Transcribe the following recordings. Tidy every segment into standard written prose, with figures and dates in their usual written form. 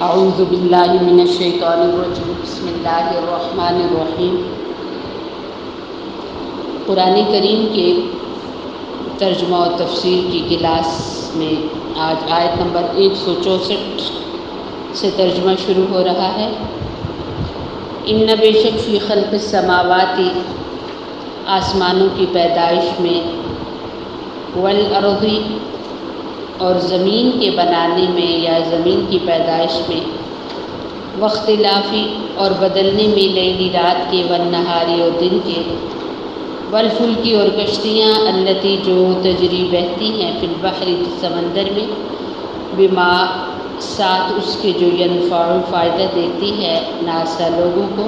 اعوذ باللہ من الشیطان الرجیم بسم اللہ الرحمن الرحیم۔ قرآن کریم کے ترجمہ و تفسیر کی کلاس میں آج آیت نمبر 164 سے ترجمہ شروع ہو رہا ہے۔ ان بے شک فی خلق السماوات، آسمانوں کی پیدائش میں، والارض، اور زمین کے بنانے میں یا زمین کی پیدائش میں، واختلافی، اور بدلنے میں، لیلی رات کے، والنہاری، اور دن کے، والفلکی، اور کشتیاں، التی جو تجری بہتی ہیں، فی البحر سمندر میں، بما ساتھ اس کے جو ینفع فائدہ دیتی ہے ناسا لوگوں کو،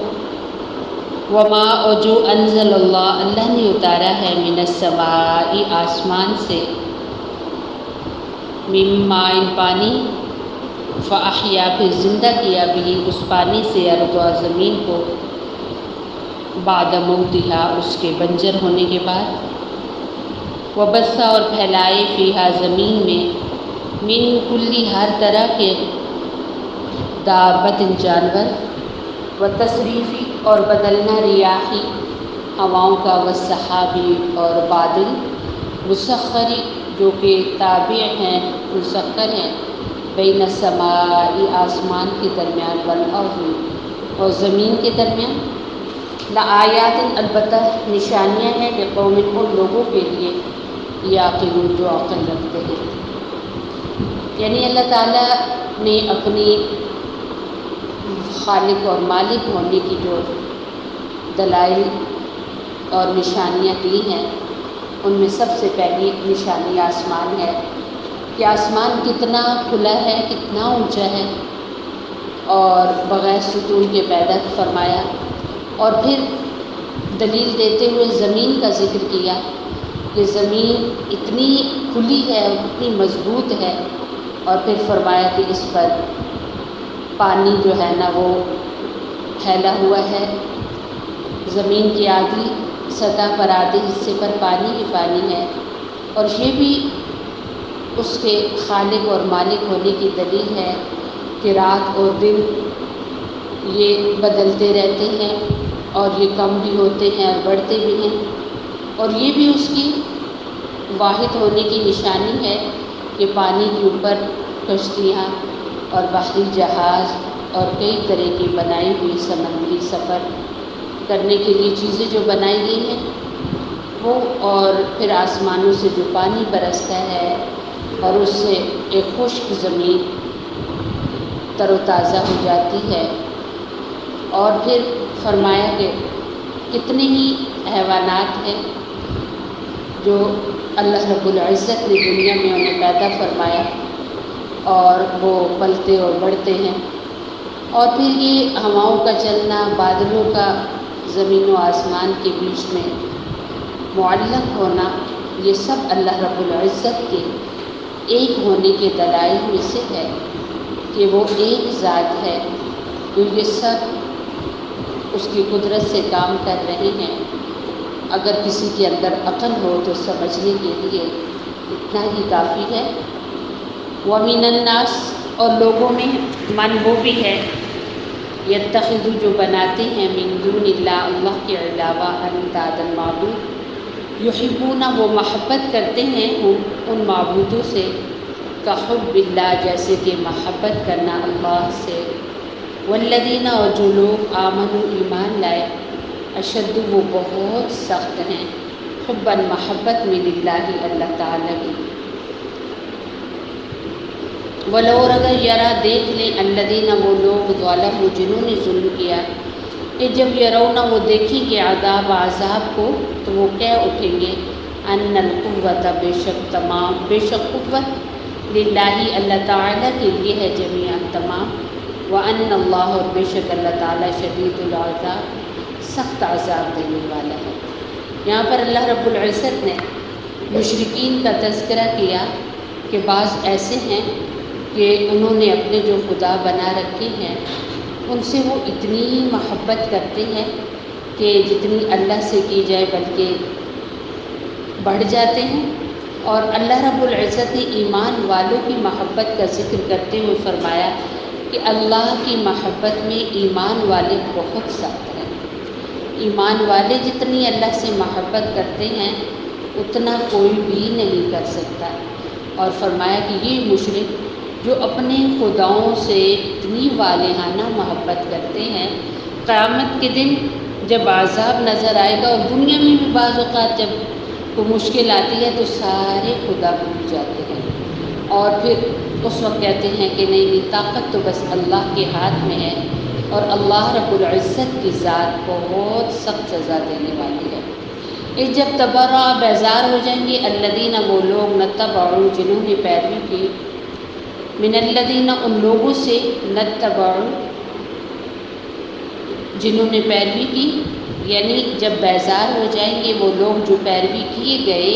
وما، اور جو انزل اللہ نے اتارا ہے، من السماء آسمان سے، من ماء پانی، فاحیا پھر زندہ کیا بھی اس پانی سے، ارض زمین کو، بعد موتہا اس کے بنجر ہونے کے بعد، وبثا، اور پھیلائے، فیہا زمین میں، من کلی ہر طرح کے، دابت جانور، وتصریفی، اور بدلنا، ریاحی ہواؤں کا، والسحابی، اور بادل، مسخری جو کہ تابع ہیں، مسخر ہیں، بین السماء آسمان کے درمیان، والارض، اور زمین کے درمیان، لآیات البتہ نشانیاں ہیں، لقوم ان لوگوں کے لیے، یعقلون جو عقل رکھتے ہیں۔ یعنی اللہ تعالیٰ نے اپنی خالق اور مالک ہونے کی جو دلائل اور نشانیاں دی ہیں، ان میں سب سے پہلی نشانی آسمان ہے کہ آسمان کتنا کھلا ہے، کتنا اونچا ہے، اور بغیر ستون کے پیدا فرمایا۔ اور پھر دلیل دیتے ہوئے زمین کا ذکر کیا کہ زمین اتنی کھلی ہے اور اتنی مضبوط ہے، اور پھر فرمایا کہ اس پر پانی جو ہے نا وہ پھیلا ہوا ہے، زمین کی آدھی سطح پر، آدھے حصے پر پانی ہی پانی ہے، اور یہ بھی اس کے خالق اور مالک ہونے کی دلیل ہے کہ رات اور دن یہ بدلتے رہتے ہیں، اور یہ کم بھی ہوتے ہیں اور بڑھتے بھی ہیں، اور یہ بھی اس کی واحد ہونے کی نشانی ہے کہ پانی کے اوپر کشتیاں اور بحری جہاز اور کئی طرح کی بنائی ہوئی سمندری سفر کرنے کے لیے چیزیں جو بنائی گئی ہیں وہ، اور پھر آسمانوں سے جو پانی برستا ہے اور اس سے ایک خشک زمین تر و تازہ ہو جاتی ہے، اور پھر فرمایا کہ کتنے ہی حیوانات ہیں جو اللہ رب العزت نے دنیا میں انہیں پیدا فرمایا، اور وہ پلتے اور بڑھتے ہیں، اور پھر یہ ہواؤں کا چلنا، بادلوں کا زمین و آسمان کے بیچ میں معلق ہونا، یہ سب اللہ رب العزت کے ایک ہونے کے دلائل میں سے ہے کہ وہ ایک ذات ہے، تو یہ سب اس کی قدرت سے کام کر رہے ہیں۔ اگر کسی کے اندر عقل ہو تو سمجھنے کے لیے اتنا ہی کافی ہے۔ وَمِنَ النَّاسِ، اور لوگوں میں، من وہ بھی ہے، یتخذ جو بناتے ہیں، من دون اللہ اللہ کے علاوہ، اندادا معبود، یحبون وہ محبت کرتے ہیں ان معبودوں سے، کحب اللہ جیسے کہ محبت کرنا اللہ سے، والذین اور جو لوگ آمنوا ایمان لائے، اشد وہ بہت سخت ہیں، حبا محبت من اللہ اللہ تعالیٰ کی۔ ولو اگر یرا دیکھ لیں، الذین وہ لوگ، ظلموا جنہوں نے ظلم کیا، کہ جب یرونا وہ دیکھیں گے عذاب کو، تو وہ کہہ اٹھیں گے، ان القوۃ بے شک قوت، للہ اللہ تعالیٰ کے لیے ہے، جمیعا تمام، وان اللہ اور بے شک اللہ تعالیٰ، شدید العذاب سخت عذاب دینے والا ہے۔ یہاں پر اللہ رب العزت نے مشرکین کا تذکرہ کیا کہ بعض ایسے ہیں کہ انہوں نے اپنے جو خدا بنا رکھے ہیں ان سے وہ اتنی ہی محبت کرتے ہیں کہ جتنی اللہ سے کی جائے بلکہ بڑھ جاتے ہیں۔ اور اللہ رب العزت نے ایمان والوں کی محبت کا ذکر کرتے ہوئے فرمایا کہ اللہ کی محبت میں ایمان والے بہت سخت ہیں۔ ایمان والے جتنی اللہ سے محبت کرتے ہیں اتنا کوئی بھی نہیں کر سکتا۔ اور فرمایا کہ یہ مشرک جو اپنے خداؤں سے اتنی والہانہ محبت کرتے ہیں، قیامت کے دن جب عذاب نظر آئے گا، اور دنیا میں بھی بعض اوقات جب کوئی مشکل آتی ہے تو سارے خدا بھول جاتے ہیں، اور پھر اس وقت کہتے ہیں کہ نہیں، طاقت تو بس اللہ کے ہاتھ میں ہے، اور اللہ رب العزت کی ذات بہت سخت سزا دینے والی ہے۔ اس جب تبرہ بیزار ہو جائیں گے الذین، وہ لوگ، نتبعوا، جنہوں نے پیروی کی، من الذین، ان لوگوں سے، نتبعوا، جنہوں نے پیروی کی، یعنی جب بیزار ہو جائیں گے وہ لوگ جو پیروی کیے گئے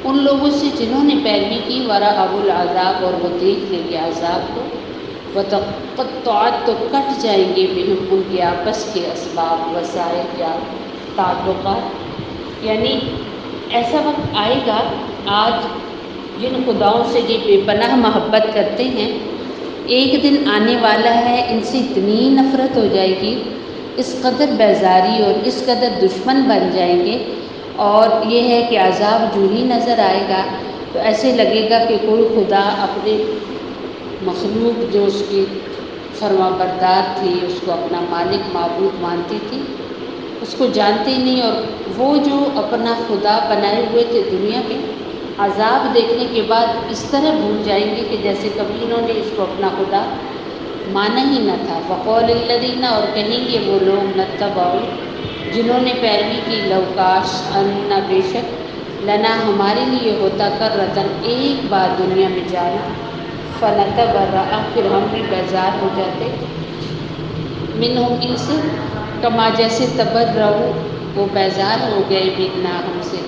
ان لوگوں سے جنہوں نے پیروی کی، ورأوا العذاب، اور وہ دیکھ لیں گے عذاب کو، وتقطعت، تو کٹ جائیں گے بہم، ان کے آپس کے اسباب، وسائل یا تعلقات۔ یعنی ایسا وقت آئے گا، آج جن خداؤں سے یہ بے پناہ محبت کرتے ہیں، ایک دن آنے والا ہے ان سے اتنی نفرت ہو جائے گی، اس قدر بیزاری اور اس قدر دشمن بن جائیں گے، اور یہ ہے کہ عذاب جو ہی نظر آئے گا تو ایسے لگے گا کہ کوئی خدا اپنے مخلوق جو اس کی فرما بردار تھی، اس کو اپنا مالک معبود مانتی تھی، اس کو جانتے ہی نہیں، اور وہ جو اپنا خدا بنائے ہوئے تھے دنیا میں، عذاب دیکھنے کے بعد اس طرح بھول جائیں گے کہ جیسے کبھی انہوں نے اس کو اپنا خدا مانا ہی نہ تھا۔ وقول الذین، اور کہیں گے وہ لوگ، نتبعوا، جنہوں نے پیروی کی، لو کاش، ان، بے شک، لنا، ہمارے لیے ہوتا، کرۃ، ایک بار دنیا میں جانا، فنتبرأ، پھر ہم بھی بیزار ہو جاتے، منہم، ان سے، کما، جیسے، تبرؤ، وہ بیزار ہو گئے، منا، ہم سے۔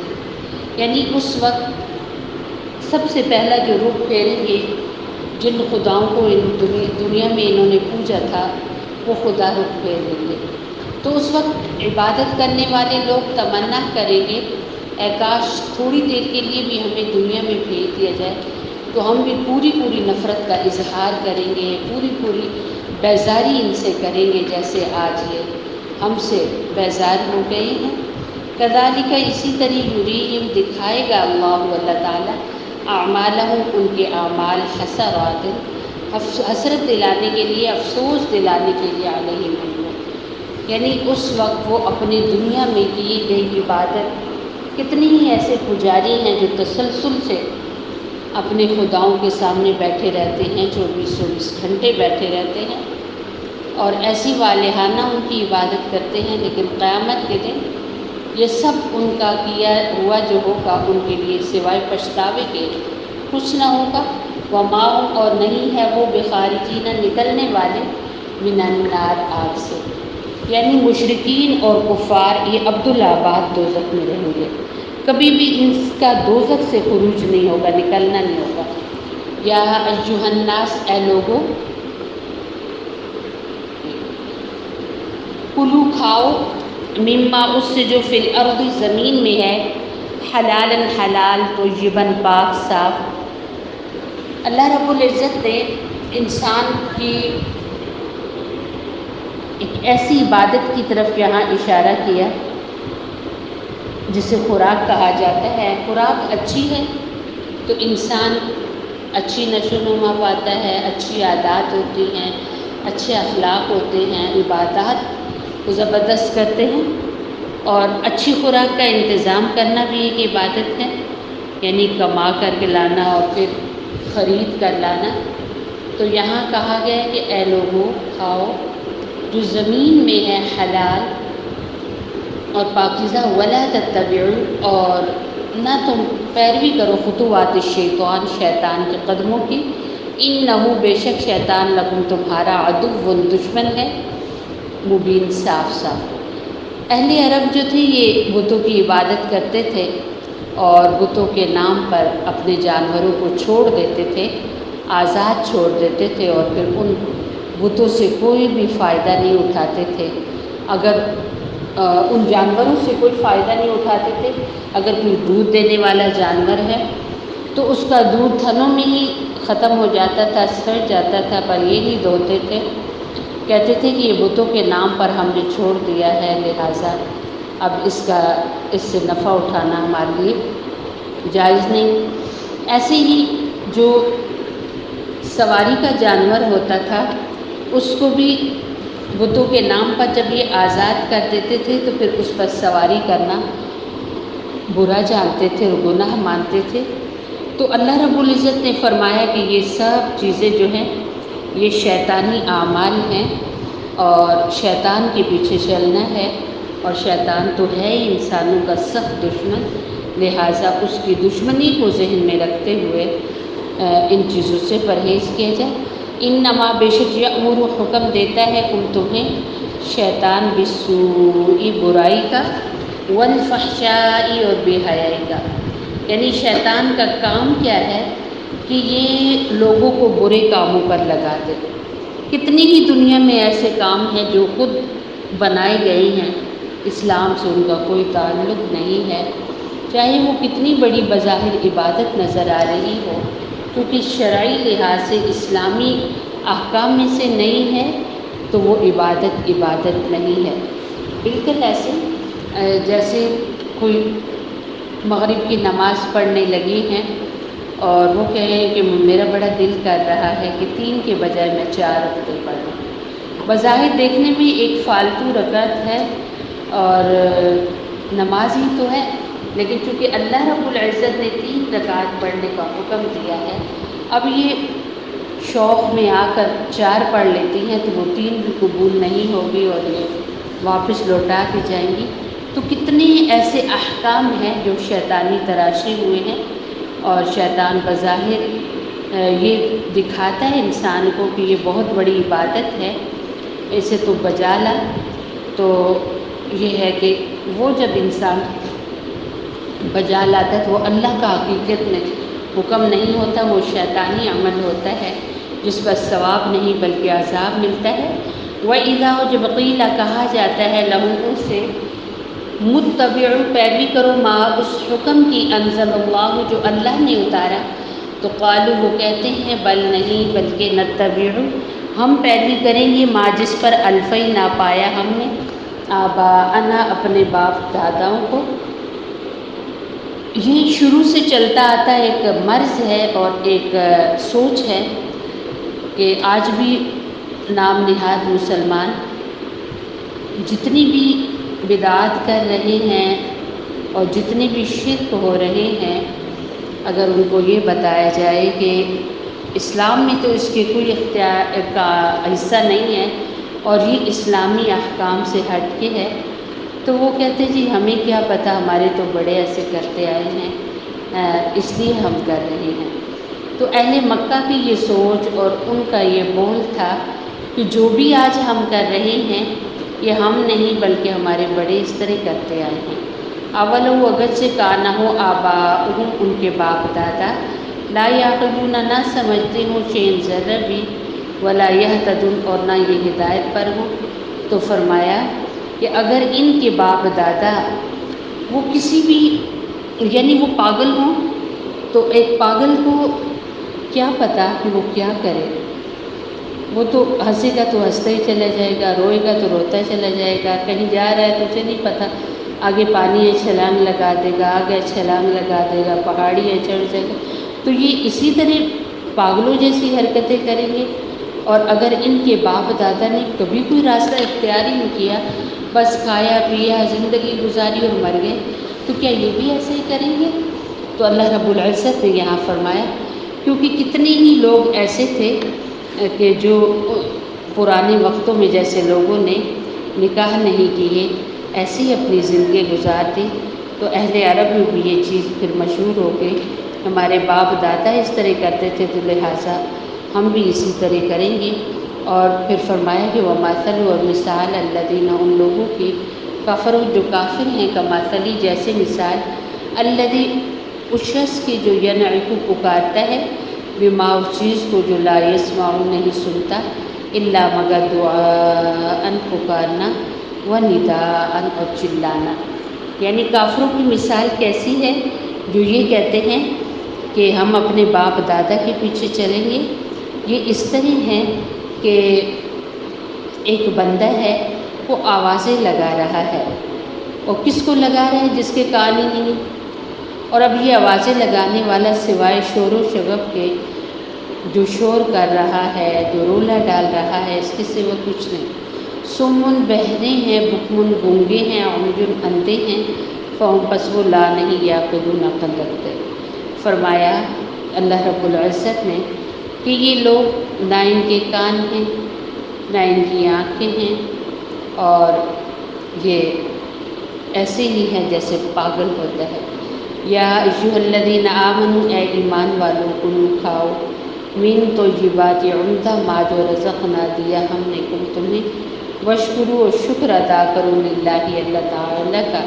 یعنی اس وقت سب سے پہلا جو رخ پھیریں گے جن خداؤں کو دنیا میں انہوں نے پوجا تھا، وہ خدا رخ پھیر دیں گے۔ تو اس وقت عبادت کرنے والے لوگ تمنا کریں گے، اے کاش تھوڑی دیر کے لیے بھی ہمیں دنیا میں بھیج دیا جائے تو ہم بھی پوری پوری نفرت کا اظہار کریں گے، پوری پوری بیزاری ان سے کریں گے جیسے آج یہ ہم سے بیزار ہو گئے ہیں۔ کذالک، اسی طرح، یریہم، دکھائے گا اللہ تعالیٰ، اعمالہم، ان کے اعمال، حسرات، حسرت دلانے کے لیے، افسوس دلانے کے لیے، علیہم، ان کو، یعنی اس وقت وہ اپنی دنیا میں کی گئی عبادت، کتنی ہی ایسے پجاری ہیں جو تسلسل سے اپنے خداؤں کے سامنے بیٹھے رہتے ہیں، 24 گھنٹے بیٹھے رہتے ہیں اور ایسی والہانہ ان کی عبادت کرتے ہیں، لیکن قیامت کے دن یہ سب ان کا کیا ہوا جو ہوگا ان کے لیے سوائے پچھتاوے کے کچھ نہ ہوگا۔ وما ہم، اور نہیں ہے وہ، بخارجین، نکلنے والے، من النار، آگ سے۔ یعنی مشرکین اور کفار یہ ابدالآباد دوزخ میں رہیں گے، کبھی بھی ان کا دوزخ سے خروج نہیں ہوگا، نکلنا نہیں ہوگا۔ یا ایھا الناس، اے لوگو، کلو، کھاؤ، مما، اس سے جو فی الارض، زمین میں ہے، حلالاً، حلال، طیباً، پاک صاف۔ اللہ رب العزت نے انسان کی ایک ایسی عبادت کی طرف یہاں اشارہ کیا جسے خوراک کہا جاتا ہے۔ خوراک اچھی ہے تو انسان اچھی نشو و نما پاتا ہے، اچھی عادات ہوتی ہیں، اچھے اخلاق ہوتے ہیں، عبادات کو زبردست کرتے ہیں، اور اچھی خوراک کا انتظام کرنا بھی ایک عبادت ہے، یعنی کما کر کے لانا اور پھر خرید کر لانا۔ تو یہاں کہا گیا ہے کہ اے لوگوں، کھاؤ جو زمین میں ہے، حلال اور پاکیزہ، ولا تتبعوا، اور نہ تم پیروی کرو، خطوات الشیطان، شیطان کے قدموں کی، انہ، بے شک شیطان، لکم، تمہارا، عدو، دشمن ہے، مبین، صاف صاف۔ اہل عرب جو تھے یہ بتوں کی عبادت کرتے تھے اور بتوں کے نام پر اپنے جانوروں کو چھوڑ دیتے تھے، آزاد چھوڑ دیتے تھے، اور پھر ان بتوں سے کوئی بھی فائدہ نہیں اٹھاتے تھے۔ اگر ان جانوروں سے کوئی فائدہ نہیں اٹھاتے تھے، اگر کوئی دودھ دینے والا جانور ہے تو اس کا دودھ تھنوں میں ہی ختم ہو جاتا تھا، سڑ جاتا تھا، پر یہ نہیں دھوتے تھے۔ کہتے تھے کہ یہ بتوں کے نام پر ہم نے چھوڑ دیا ہے، لہٰذا اب اس سے نفع اٹھانا ہمارے لیے جائز نہیں۔ ایسے ہی جو سواری کا جانور ہوتا تھا اس کو بھی بتوں کے نام پر جب یہ آزاد کر دیتے تھے تو پھر اس پر سواری کرنا برا جانتے تھے اور گناہ مانتے تھے۔ تو اللہ رب العزت نے فرمایا کہ یہ سب چیزیں جو ہیں یہ شیطانی اعمال ہیں اور شیطان کے پیچھے چلنا ہے، اور شیطان تو ہے ہی انسانوں کا سخت دشمن، لہٰذا اس کی دشمنی کو ذہن میں رکھتے ہوئے ان چیزوں سے پرہیز کیا جائے۔ انما بے شک یأمر حکم دیتا ہے تمہیں شیطان بالسوء برائی کا، والفحشاء اور بے حیائی کا۔ یعنی شیطان کا کام کیا ہے کہ یہ لوگوں کو برے کاموں پر لگا دے۔ کتنی ہی دنیا میں ایسے کام ہیں جو خود بنائے گئے ہیں، اسلام سے ان کا کوئی تعلق نہیں ہے، چاہے وہ کتنی بڑی بظاہر عبادت نظر آ رہی ہو، کیونکہ شرعی لحاظ سے اسلامی احکام میں سے نہیں ہے تو وہ عبادت نہیں ہے۔ بالکل ایسے جیسے کوئی مغرب کی نماز پڑھنے لگی ہیں اور وہ کہیں کہ میرا بڑا دل کر رہا ہے کہ 3 کے بجائے میں 4 رکعتیں پڑھوں۔ بظاہر دیکھنے میں ایک فالتو رکعت ہے اور نماز ہی تو ہے، لیکن چونکہ اللہ رب العزت نے 3 رکعت پڑھنے کا حکم دیا ہے، اب یہ شوق میں آ کر 4 پڑھ لیتی ہیں تو وہ 3 بھی قبول نہیں ہوگی اور یہ واپس لوٹا کے جائیں گی۔ تو کتنے ایسے احکام ہیں جو شیطانی تراشے ہوئے ہیں، اور شیطان بظاہر یہ دکھاتا ہے انسان کو کہ یہ بہت بڑی عبادت ہے، اسے تو بجا لا۔ تو یہ ہے کہ وہ جب انسان بجا لاتا ہے تو وہ اللہ کا حقیقت میں حکم نہیں ہوتا، وہ شیطانی عمل ہوتا ہے جس پر ثواب نہیں بلکہ عذاب ملتا ہے۔ وَإِذَا جب قیل کہا جاتا ہے لَهُمْ ان سے متبعوا پیروی کرو ما اس حکم کی انزل اللہ جو اللہ نے اتارا، تو قالوا وہ کہتے ہیں بل نہیں بلکہ نتبع ہم پیروی کریں گے ما جس پر الفینا پایا ہم نے آباءنا اپنے باپ داداؤں کو۔ یہ شروع سے چلتا آتا ایک مرض ہے اور ایک سوچ ہے کہ آج بھی نام نہاد مسلمان جتنی بھی بدعات کر رہے ہیں اور جتنے بھی شرک ہو رہے ہیں، اگر ان کو یہ بتایا جائے کہ اسلام میں تو اس کے کوئی اختیار کا حصہ نہیں ہے اور یہ اسلامی احکام سے ہٹ کے ہے، تو وہ کہتے جی ہمیں کیا پتہ، ہمارے تو بڑے ایسے کرتے آئے ہیں اس لیے ہم کر رہے ہیں۔ تو اہل مکہ کی یہ سوچ اور ان کا یہ بول تھا کہ جو بھی آج ہم کر رہے ہیں یہ ہم نہیں بلکہ ہمارے بڑے اس طرح کرتے آئے ہیں۔ اولو اگرچہ کانا ہو آباؤہم ان کے باپ دادا، لا یعقلون نہ سمجھتے ہوں شیئن ذرہ بھی، ولا یہتدون اور نہ یہ ہدایت پر ہوں۔ تو فرمایا کہ اگر ان کے باپ دادا وہ کسی بھی یعنی وہ پاگل ہوں تو ایک پاگل کو کیا پتہ کہ وہ کیا کرے، وہ تو ہنسے گا تو ہنستا ہی چلا جائے گا، روئے گا تو روتا چلا جائے گا، کہیں جا رہا ہے تو اسے نہیں پتہ آگے پانی ہے چھلانگ لگا دے گا، آگے چھلانگ لگا دے گا، پہاڑی ہے چڑھ جائے گا۔ تو یہ اسی طرح پاگلوں جیسی حرکتیں کریں گے۔ اور اگر ان کے باپ دادا نے کبھی کوئی راستہ اختیار ہی نہیں کیا، بس کھایا پیا زندگی گزاری اور مر گئے، تو کیا یہ بھی ایسے ہی کریں گے؟ تو اللہ رب العزت نے یہاں فرمایا کیونکہ کتنے ہی لوگ ایسے تھے کہ جو پرانے وقتوں میں جیسے لوگوں نے نکاح نہیں کیے ایسے ہی اپنی زندگی گزارتے، تو اہل عرب میں بھی یہ چیز پھر مشہور ہو گئی، ہمارے باپ دادا اس طرح کرتے تھے تو لہٰذا ہم بھی اسی طرح کریں گے۔ اور پھر فرمایا کہ ومثل اور مثال الذین ان لوگوں کی کفروا جو کافر ہیں کمثلی جیسے مثال الذی اس شخص کی جو ینعق پکارتا ہے بما اس چیز کو جو لا یسمع نہیں سنتا الا مگر دعاء پکارنا و نداء اور چلانا۔ یعنی کافروں کی مثال کیسی ہے جو یہ کہتے ہیں کہ ہم اپنے باپ دادا کے پیچھے چلیں گے؟ یہ اس طرح ہے کہ ایک بندہ ہے، وہ آوازیں لگا رہا ہے، اور کس کو لگا رہا ہے؟ جس کے کان ہی نہیں۔ اور اب یہ آوازیں لگانے والا سوائے شور و شغب کے جو شور کر رہا ہے، جو رولا ڈال رہا ہے، اس کے سوا کچھ نہیں۔ سمن بہرے ہیں، بکمن گونگے ہیں، عمجن اندھے ہیں، فہم پس وہ لا نہیں یعقلون عقل رکھتے۔ فرمایا اللہ رب العزت نے کہ یہ لوگ نہ ان کے کان ہیں، نہ ان کی آنکھیں ہیں، اور یہ ایسے ہی ہیں جیسے پاگل ہوتا ہے۔ یا ایھا الذین آمنوا، اے ایمان والوں، کلوا کھاؤ، من طیبات، عمدہ ما جو رزقنا دیا ہم نے تمہیں، واشکروا، اور شکر ادا کرو، للہ اللہ تعالیٰ کا،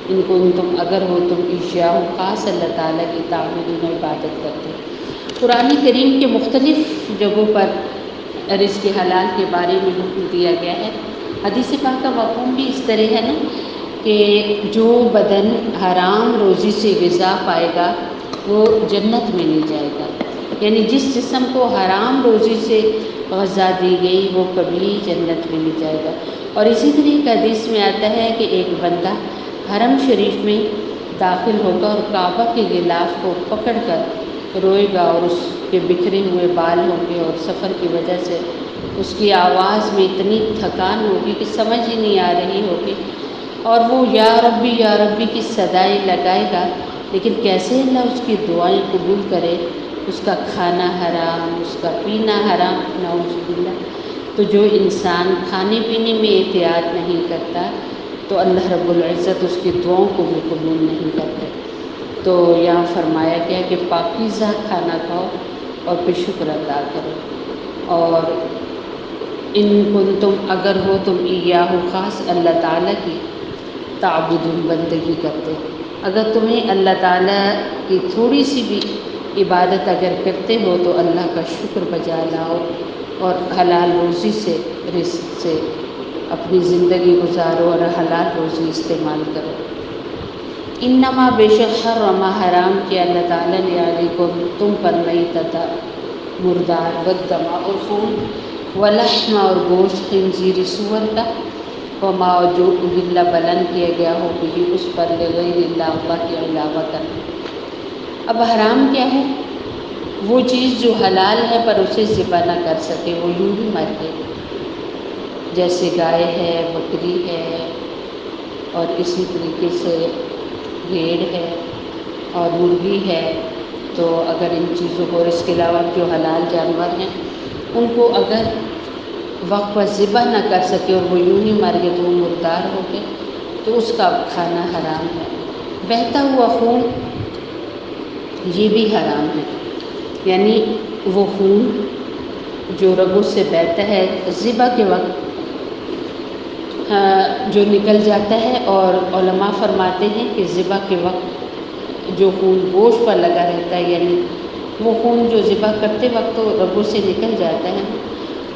ان کنتم اگر ہو تم ایاہ، خاص اللہ تعالیٰ کی، تعبدون عبادت کرتے۔ قرآن کریم کے مختلف جگہوں پر رزق حلال کے بارے میں حکم دیا گیا ہے۔ حدیث پاک کا مفہوم بھی اس طرح ہے نا کہ جو بدن حرام روزی سے غذا پائے گا وہ جنت میں نہیں جائے گا، یعنی جس جسم کو حرام روزی سے غذا دی گئی وہ کبھی جنت میں نہیں جائے گا۔ اور اسی طرح ایک حدیث میں آتا ہے کہ ایک بندہ حرم شریف میں داخل ہوگا اور کعبہ کے غلاف کو پکڑ کر روئے گا، اور اس کے بکھرے ہوئے بال ہوں گے، اور سفر کی وجہ سے اس کی آواز میں اتنی تھکان ہوگی کہ سمجھ ہی نہیں آ رہی ہوگی، اور وہ یا ربی کی صدائیں لگائے گا، لیکن کیسے اللہ اس کی دعائیں قبول کرے؟ اس کا کھانا حرام، اس کا پینا حرام، نعوذ باللہ۔ تو جو انسان کھانے پینے میں احتیاط نہیں کرتا تو اللہ رب العزت اس کی دعاؤں کو بھی قبول نہیں کرتے۔ تو یہاں فرمایا گیا کہ پاکیزہ کھانا کھاؤ اور پھر شکر ادا کرو، اور ان کنتم اگر ہو تم ایاہ، خاص اللہ تعالیٰ کی، تعبدون بندگی کرتے۔ اگر تمہیں اللہ تعالیٰ کی تھوڑی سی بھی عبادت اگر کرتے ہو تو اللہ کا شکر بجا لاؤ، اور حلال روزی سے، رزق سے اپنی زندگی گزارو، اور حلال روزی استعمال کرو۔ انما بے شک حرم، حرام کیا اللہ تعالیٰ نے، علیکم تم پر، میتۃ مردار، والدم اور خون، ولحم اور گوشت، خنزیر سور کا، وما جو اہل بلند کیا گیا ہو بھی اس پر، لغیر اللہ، اللہ کے علاوہ کرنا۔ اب حرام کیا ہے؟ وہ چیز جو حلال ہے پر اسے ذبح نہ کر سکے، وہ یوں ہی مر گئے، جیسے گائے ہے، بکری ہے، اور اسی طریقے سے بھیڑ ہے اور مرغی ہے۔ تو اگر ان چیزوں کو، اور اس کے علاوہ جو حلال جانور ہیں ان کو اگر وقت پر ذبح نہ کر سکے اور وہ یوں ہی مر گئے تو وہ مردار ہو گئے، تو اس کا کھانا حرام ہے۔ بہتا ہوا خون یہ بھی حرام ہے، یعنی وہ خون جو رگوں سے بہتا ہے ذبح کے وقت جو نکل جاتا ہے، اور علماء فرماتے ہیں کہ ذبح کے وقت جو خون گوشت پر لگا رہتا ہے، یعنی وہ خون جو ذبح کرتے وقت تو رگوں سے نکل جاتا ہے،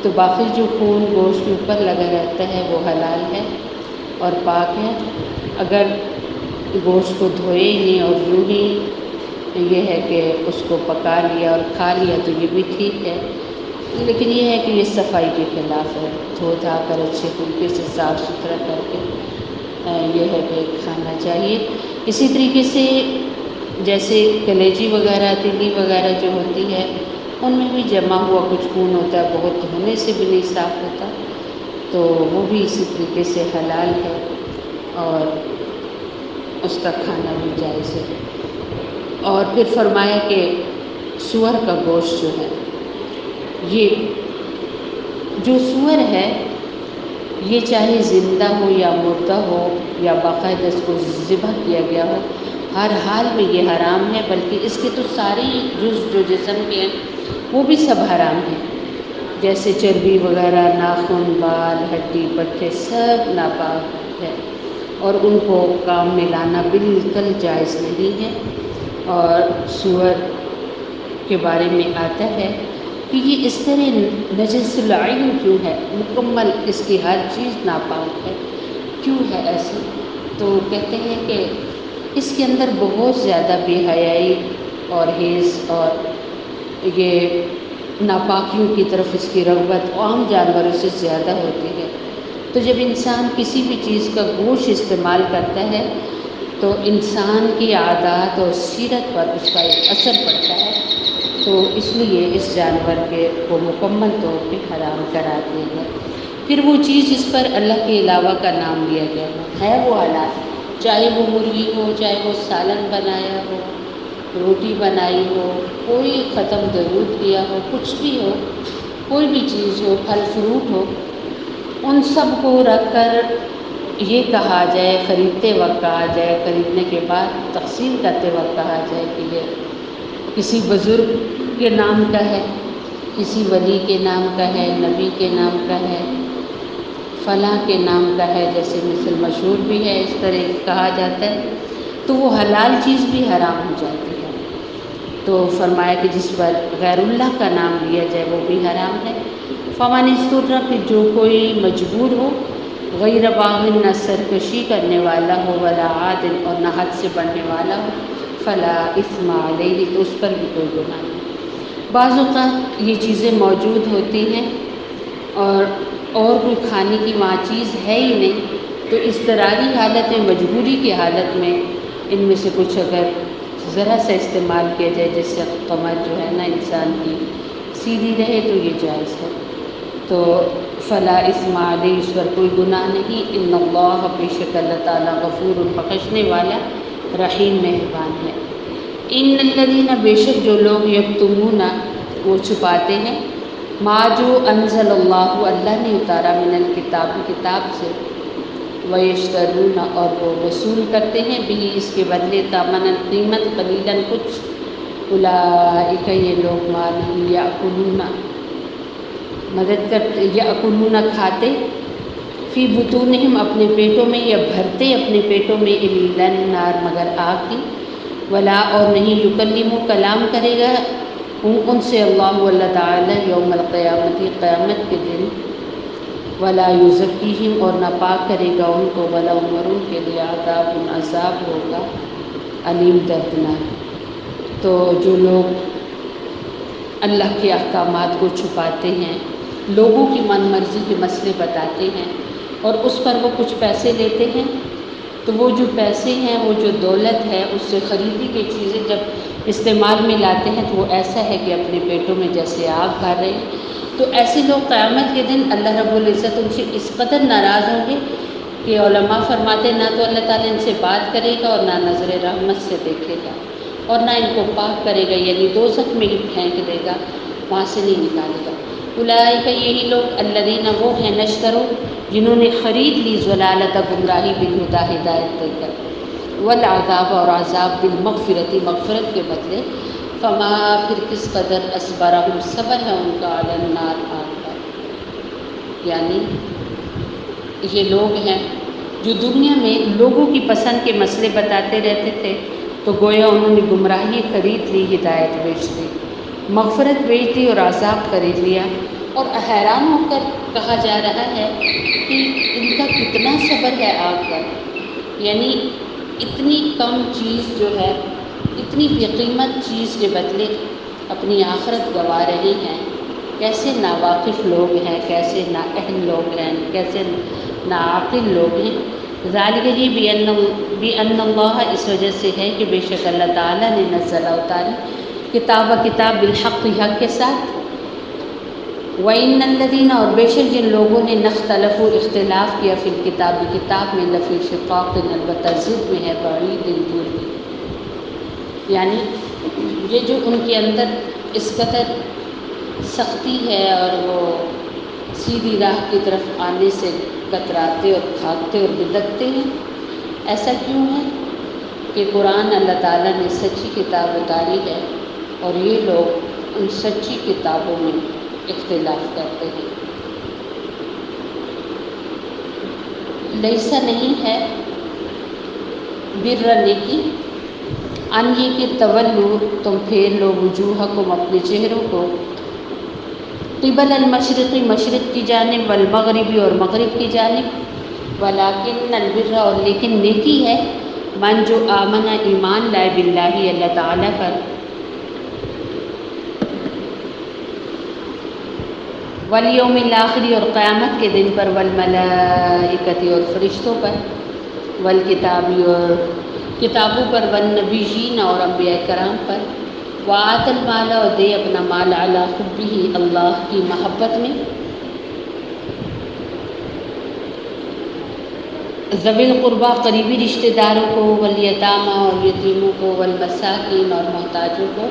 تو باقی جو خون گوشت کے اوپر لگا رہتا ہے وہ حلال ہے اور پاک ہے۔ اگر گوشت کو دھوئے ہی نہیں اور یوں ہی یہ ہے کہ اس کو پکا لیا اور کھا لیا تو یہ بھی ٹھیک ہے، لیکن یہ ہے کہ یہ صفائی کے خلاف ہے۔ دھو دھا کر اچھے طریقے سے صاف ستھرا کر کے یہ ہے کہ کھانا چاہیے۔ اسی طریقے سے جیسے کلیجی وغیرہ، تلی وغیرہ جو ہوتی ہے ان میں بھی جمع ہوا کچھ خون ہوتا ہے، بہت دھونے سے بھی نہیں صاف ہوتا، تو وہ بھی اسی طریقے سے حلال ہے اور اس کا کھانا بھی جائز ہے۔ اور پھر فرمایا کہ سور کا گوشت جو ہے، یہ جو سور ہے یہ چاہے زندہ ہو یا مردہ ہو یا باقاعدہ اس کو ذبح کیا گیا ہو، ہر حال میں یہ حرام ہے، بلکہ اس کے تو سارے جز جو جسم کے ہیں وہ بھی سب حرام ہیں، جیسے چربی وغیرہ، ناخن، بال، ہڈی پٹھے سب ناپاک ہے، اور ان کو کام میں لانا بالکل جائز نہیں ہے۔ اور سور کے بارے میں آتا ہے کہ یہ اس طرح نجس العین کیوں ہے، مکمل اس کی ہر چیز ناپاک ہے، کیوں ہے ایسے؟ تو کہتے ہیں کہ اس کے اندر بہت زیادہ بے حیائی اور حیض اور یہ ناپاکیوں کی طرف اس کی رغبت عام جانوروں سے زیادہ ہوتی ہے۔ تو جب انسان کسی بھی چیز کا گوشت استعمال کرتا ہے تو انسان کی عادات اور سیرت پر اس کا ایک اثر پڑتا ہے، تو اس لیے اس جانور کو مکمل طور پہ حرام قرار دیا گیا۔ پھر وہ چیز جس پر اللہ کے علاوہ کا نام لیا گیا ہے وہ حلال، چاہے وہ مرغی ہو، چاہے وہ سالن بنایا ہو، روٹی بنائی ہو، کوئی ختم درود کیا ہو، کچھ بھی ہو، کوئی بھی چیز ہو، پھل فروٹ ہو، ان سب کو رکھ کر یہ کہا جائے، خریدتے وقت کہا جائے، خریدنے کے بعد تقسیم کرتے وقت کہا جائے کہ یہ کسی بزرگ کے نام کا ہے، کسی ولی کے نام کا ہے، نبی کے نام کا ہے، فلاں کے نام کا ہے، جیسے مثل مشہور بھی ہے، اس طرح کہا جاتا ہے، تو وہ حلال چیز بھی حرام ہو جاتی ہے۔ تو فرمایا کہ جس پر غیر اللہ کا نام لیا جائے وہ بھی حرام ہے۔ فمن اضطر، کہ جو کوئی مجبور ہو، غیر باغ، نہ سرکشی کرنے والا ہو، ولا عاد، اور نہ حد سے بڑھنے والا ہو، فلا اثم علیہ، تو اس پر بھی کوئی گناہ نہیں۔ بعض اوقات یہ چیزیں موجود ہوتی ہیں اور کوئی کھانے کی وہاں چیز ہے ہی نہیں، تو اضطراری حالت میں، مجبوری کی حالت میں ان میں سے کچھ اگر ذرا سا استعمال کیا جائے، جس سے کمر جو ہے نا انسان کی سیدھی رہے، تو یہ جائز ہے۔ تو فلا اثم علیہ، اس پر کوئی گناہ نہیں۔ ان اللہ، بے شک اللہ تعالیٰ، غفور، بخشنے والا، رحیم، مہربان ہے۔ ان الذین، بے شک جو لوگ، یکتمون، وہ چھپاتے ہیں، ما جو انزل اللہ، اللہ نے اتارا، من الکتاب، کتاب سے، ویشترون، اور وہ وصول کرتے ہیں، بھی، اس کے بدلے، ثمنا، قیمت، قلیلا، کچھ، اولئک، یہ لوگ، ما نہیں، یاکلون، مدد کرتے، یاکلون، کھاتے، فی بطونہم، اپنے پیٹوں میں، یا بھرتے اپنے پیٹوں میں، الا النار، مگر آگ کی، ولا، اور نہیں، یکلمہ، کلام کرے گا ان سے اللہ تعالی، یوم القیامت، قیامت کے دن، ولا یزکیہم، اور نہ پاک کرے گا ان کو، ولہم، اور ان کے لیے، عذاب، عذاب ہوگا، علیم، دردناک۔ تو جو لوگ اللہ کے احکامات کو چھپاتے ہیں، لوگوں کی من مرضی کے مسئلے بتاتے ہیں اور اس پر وہ کچھ پیسے لیتے ہیں، تو وہ جو پیسے ہیں، وہ جو دولت ہے، اس سے خریدی گئی چیزیں جب استعمال میں لاتے ہیں تو وہ ایسا ہے کہ اپنے پیٹوں میں جیسے آگ بھر رہے ہیں۔ تو ایسے لوگ قیامت کے دن اللہ رب العزت ان سے اس قدر ناراض ہوں گے کہ علماء فرماتے ہیں، نہ تو اللہ تعالیٰ ان سے بات کرے گا اور نہ نظر رحمت سے دیکھے گا اور نہ ان کو پاک کرے گا، یعنی دوزخ میں ہی پھینک دے گا، وہاں سے نہیں نکالے گا۔ اولئک، یہی لوگ، الذین، وہ ہیں، نشتروا، جنہوں نے خرید لی، ضلالت، گمراہی، بالہدیٰ، ہدایت دے کر، والعذاب، اور عذاب، بالمغفرۃ، مغفرت کے بدلے، فما، پھر کس قدر، اصبرہم، صبر ہے ان کا، علی النار، آگ پر۔ یعنی یہ لوگ ہیں جو دنیا میں لوگوں کی پسند کے مسئلے بتاتے رہتے تھے، تو گویا انہوں نے گمراہی خرید لی، ہدایت بیچ دی، مغفرت بیچ دی اور عذاب خرید لیا، اور حیران ہو کر کہا جا رہا ہے کہ ان کا کتنا صبر ہے آگ پر، یعنی اتنی کم چیز جو ہے، اتنی بے قیمت چیز کے بدلے اپنی آخرت گنوا رہے ہیں۔ کیسے ناواقف لوگ ہیں، کیسے نااہل لوگ ہیں، کیسے ناعقل لوگ ہیں۔ ذالک، یہ بأن اللہ، اس وجہ سے ہے کہ بے شک اللہ تعالیٰ نے نزل، اتاری، کتاب بالحق، حق کے ساتھ، وَإِنَّ الَّذِينَ، اور بے شک جن لوگوں نے، اختلفوا، اختلاف کیا، فی الکتاب، کتاب میں، لفی شقاق، البتہ ضد میں ہے، بعید، دور کی، یعنی یہ جو ان کے اندر اس قدر سختی ہے اور وہ سیدھی راہ کی طرف آنے سے کتراتے اور بھاگتے اور بدکتے ہیں، ایسا کیوں ہے کہ قرآن اللہ تعالیٰ نے سچی کتاب اتاری ہے اور یہ لوگ ان سچی کتابوں میں اختلاف کرتے ہیں۔ لیسا، نہیں ہے، بر، نیکی، ان، یہ کہ، تولو، تم پھیر لو، وجوہکم، اپنے چہروں کو، قبل المشرقی، مشرق کی جانب، والمغربی، اور مغرب کی جانب، ولیکن البر، اور لیکن نیکی ہے، من، جو آمن، ایمان لائے، باللہ، اللہ تعالیٰ پر، والیوم الآخری اور قیامت کے دن پر، والملائکۃ اور فرشتوں پر، والکتابی اور کتابوں پر، والنبیین اور انبیاء کرام پر، وآت المال اور دے اپنا مال، علی حبہ اللہ کی محبت میں، ذوی القربیٰ قریبی رشتہ داروں کو، والیتامى اور یتیموں کو، والمساکین اور محتاجوں کو،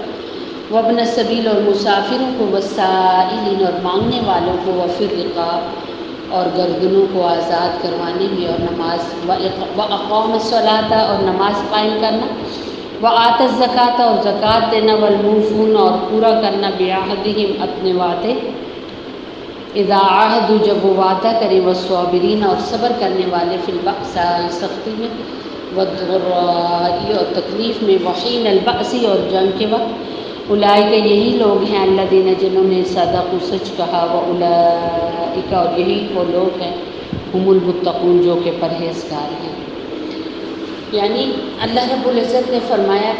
وابن السبیل اور مسافروں کو، والسائلین اور مانگنے والوں کو، وفی الرقاب اور گردنوں کو آزاد کروانے میں، اور نماز، واقام الصلاۃ اور نماز قائم کرنا، وآت الزکوٰۃ اور زکوٰۃ دینا، والموفون اور پورا کرنا، بعہدہم اپنے وعدے، اذا عاہدوا جب وہ وعدہ کرے، والصابرین اور صبر کرنے والے، فی البأساء سختی میں، والضراء اور تکلیف میں، وحین البأس اور جنگ کے وقت، اولئک یہی لوگ ہیں، الذین جنہوں نے صدقوا سچ کہا، واولئک اور یہی وہ لوگ ہیں، ہم المتقون جو کہ پرہیزگار ہیں۔ یعنی اللہ رب العزت نے فرمایا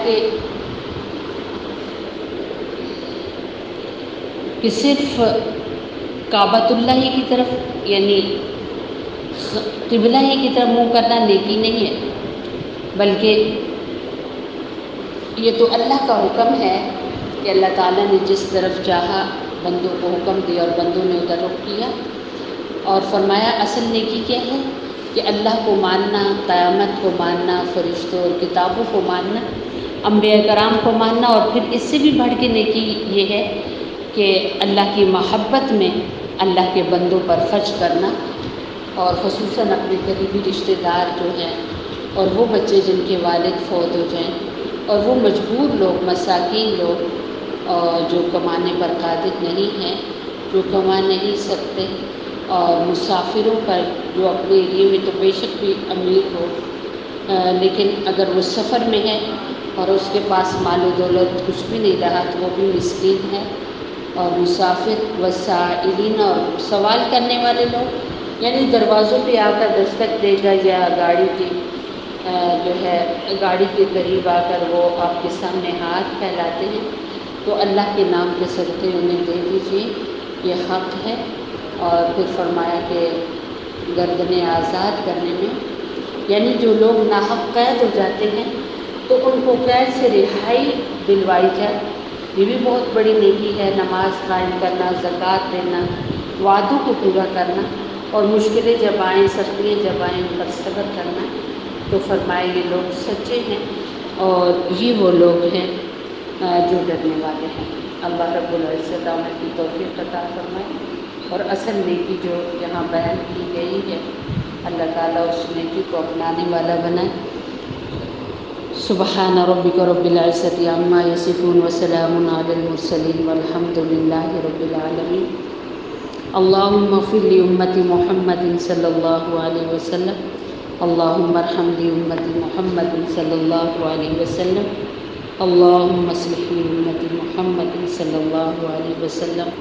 کہ صرف کعبۃ اللہ ہی کی طرف، یعنی قبلہ ہی کی طرف منہ کرنا نیکی نہیں ہے، بلکہ یہ تو اللہ کا حکم ہے کہ اللہ تعالیٰ نے جس طرف چاہا بندوں کو حکم دیا اور بندوں نے ادھر رخ کیا، اور فرمایا اصل نیکی کیا ہے کہ اللہ کو ماننا، قیامت کو ماننا، فرشتوں اور کتابوں کو ماننا، انبیاء کرام کو ماننا، اور پھر اس سے بھی بڑھ کے نیکی یہ ہے کہ اللہ کی محبت میں اللہ کے بندوں پر خرچ کرنا، اور خصوصاً اپنے قریبی رشتہ دار جو ہیں، اور وہ بچے جن کے والد فوت ہو جائیں، اور وہ مجبور لوگ، مساکین لوگ، اور جو کمانے پر قادر نہیں ہیں، جو کما نہیں سکتے، اور مسافروں پر جو اپنے ایریے میں تو بے شک بھی امیر ہو، لیکن اگر وہ سفر میں ہے اور اس کے پاس مال و دولت کچھ بھی نہیں رہا تو وہ بھی مسکین ہے، اور مسافر، والسائلین اور سوال کرنے والے لوگ، یعنی دروازوں پہ آ کر دستک دے گا، یا گاڑی کی جو ہے گاڑی کے قریب آ کر وہ آپ کے سامنے ہاتھ پھیلاتے ہیں، تو اللہ کے نام کے صدقے انہیں دے دیجیے، یہ حق ہے۔ اور پھر فرمایا کہ گردنیں آزاد کرنے میں، یعنی جو لوگ ناحق قید ہو جاتے ہیں تو ان کو قید سے رہائی دلوائی جائے، یہ بھی بہت بڑی نیکی ہے۔ نماز قائم کرنا، زکوٰۃ دینا، وعدوں کو پورا کرنا، اور مشکلیں جب آئیں، سختیاں جب آئیں ان پر صبر کرنا، تو فرمائے یہ لوگ سچے ہیں اور یہ وہ لوگ ہیں جو ڈرنے والے ہیں۔ اللہ رب العزت عمل کی توفیق عطا فرمائے، اور اصل نیکی جو یہاں بیان کی گئی ہے اللہ تعالیٰ اس نیکی کو اپنانے والا بنائے۔ سبحان ربک رب العزت عما یصفون وسلام علی المرسلین والحمد للہ رب العالمین۔ اللہم اغفر لامت محمد صلی اللہ علیہ وسلم، اللہم ارحم لامت محمد صلی اللہ علیہ وسلم، اللہم اصلح لامت محمد صلی اللہ علیہ وسلم۔